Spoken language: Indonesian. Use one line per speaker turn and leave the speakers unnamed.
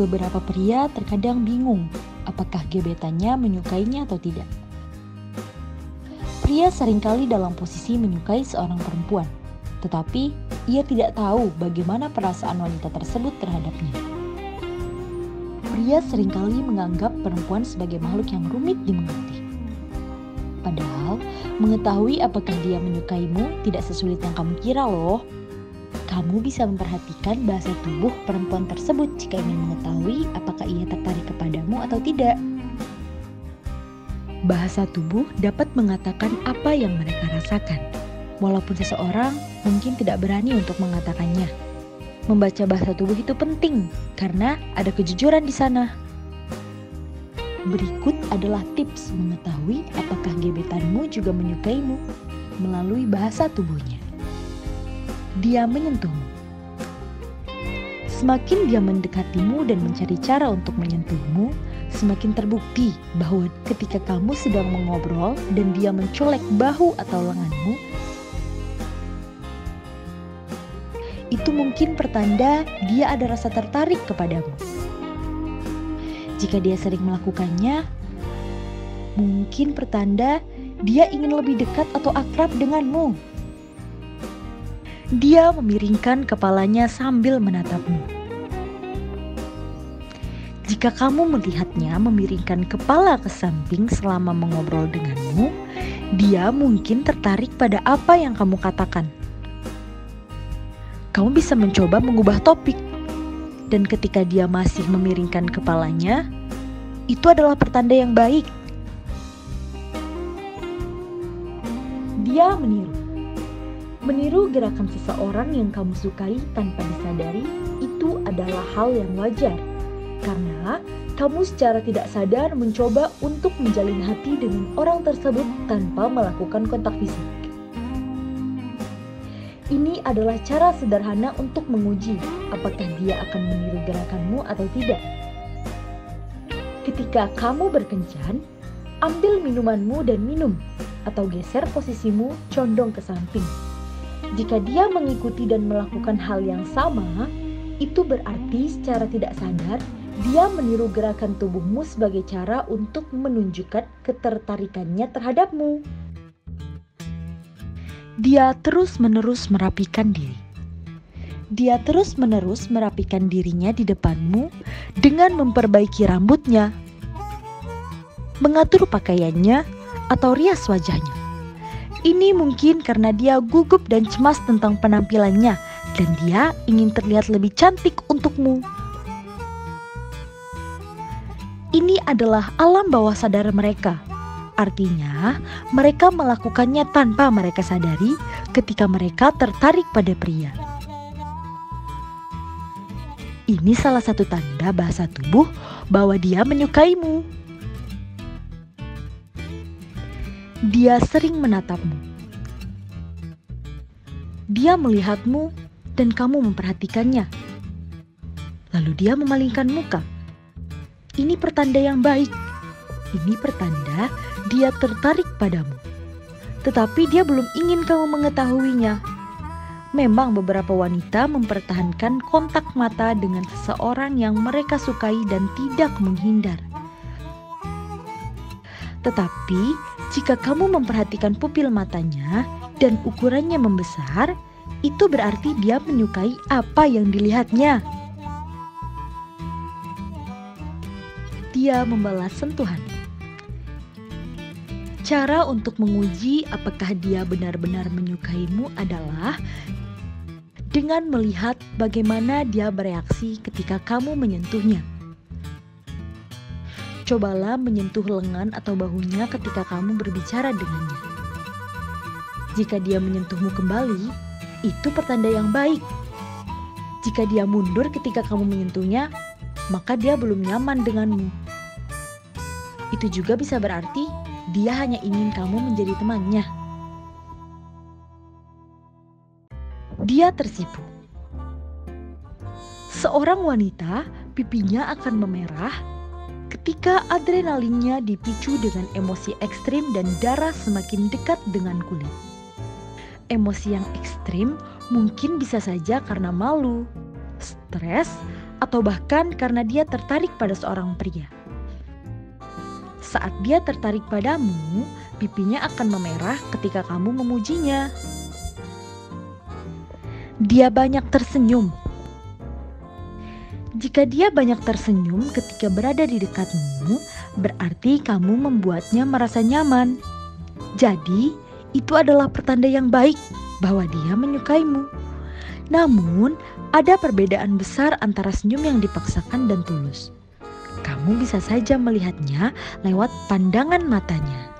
beberapa pria terkadang bingung apakah gebetannya menyukainya atau tidak. Pria seringkali dalam posisi menyukai seorang perempuan, tetapi ia tidak tahu bagaimana perasaan wanita tersebut terhadapnya. Pria seringkali menganggap perempuan sebagai makhluk yang rumit dimengerti. Padahal, mengetahui apakah dia menyukaimu tidak sesulit yang kamu kira loh. Kamu bisa memperhatikan bahasa tubuh perempuan tersebut jika ingin mengetahui apakah ia tertarik kepadamu atau tidak. Bahasa tubuh dapat mengatakan apa yang mereka rasakan, walaupun seseorang mungkin tidak berani untuk mengatakannya. Membaca bahasa tubuh itu penting karena ada kejujuran di sana. Berikut adalah tips mengetahui apakah gebetanmu juga menyukaimu melalui bahasa tubuhnya. Dia menyentuhmu. Semakin dia mendekatimu dan mencari cara untuk menyentuhmu, semakin terbukti bahwa ketika kamu sedang mengobrol dan dia mencolek bahu atau lenganmu, itu mungkin pertanda dia ada rasa tertarik kepadamu. Jika dia sering melakukannya, mungkin pertanda dia ingin lebih dekat atau akrab denganmu. Dia memiringkan kepalanya sambil menatapmu. Jika kamu melihatnya memiringkan kepala ke samping selama mengobrol denganmu, dia mungkin tertarik pada apa yang kamu katakan. Kamu bisa mencoba mengubah topik, dan ketika dia masih memiringkan kepalanya, itu adalah pertanda yang baik. Dia meniru. Meniru gerakan seseorang yang kamu sukai tanpa disadari itu adalah hal yang wajar, karena kamu secara tidak sadar mencoba untuk menjalin hati dengan orang tersebut tanpa melakukan kontak fisik. Ini adalah cara sederhana untuk menguji apakah dia akan meniru gerakanmu atau tidak. Ketika kamu berkencan, ambil minumanmu dan minum, atau geser posisimu condong ke samping. Jika dia mengikuti dan melakukan hal yang sama, itu berarti secara tidak sadar dia meniru gerakan tubuhmu sebagai cara untuk menunjukkan ketertarikannya terhadapmu. Dia terus-menerus merapikan diri. Dia terus-menerus merapikan dirinya di depanmu dengan memperbaiki rambutnya, mengatur pakaiannya, atau rias wajahnya. Ini mungkin karena dia gugup dan cemas tentang penampilannya dan dia ingin terlihat lebih cantik untukmu. Ini adalah alam bawah sadar mereka. Artinya, mereka melakukannya tanpa mereka sadari ketika mereka tertarik pada pria. Ini salah satu tanda bahasa tubuh bahwa dia menyukaimu. Dia sering menatapmu. Dia melihatmu dan kamu memperhatikannya. Lalu dia memalingkan muka. Ini pertanda yang baik. Ini pertanda dia tertarik padamu. Tetapi dia belum ingin kamu mengetahuinya. Memang beberapa wanita mempertahankan kontak mata dengan seseorang yang mereka sukai dan tidak menghindar. Tetapi, jika kamu memperhatikan pupil matanya dan ukurannya membesar, itu berarti dia menyukai apa yang dilihatnya. Dia membalas sentuhan. Cara untuk menguji apakah dia benar-benar menyukaimu adalah dengan melihat bagaimana dia bereaksi ketika kamu menyentuhnya. Cobalah menyentuh lengan atau bahunya ketika kamu berbicara dengannya. Jika dia menyentuhmu kembali, itu pertanda yang baik. Jika dia mundur ketika kamu menyentuhnya, maka dia belum nyaman denganmu. Itu juga bisa berarti dia hanya ingin kamu menjadi temannya. Dia tersipu. Seorang wanita, pipinya akan memerah ketika adrenalinnya dipicu dengan emosi ekstrim dan darah semakin dekat dengan kulit. Emosi yang ekstrim mungkin bisa saja karena malu, stres, atau bahkan karena dia tertarik pada seorang pria. Saat dia tertarik padamu, pipinya akan memerah ketika kamu memujinya. Dia banyak tersenyum. Jika dia banyak tersenyum ketika berada di dekatmu, berarti kamu membuatnya merasa nyaman. Jadi, itu adalah pertanda yang baik bahwa dia menyukaimu. Namun, ada perbedaan besar antara senyum yang dipaksakan dan tulus. Kamu bisa saja melihatnya lewat pandangan matanya.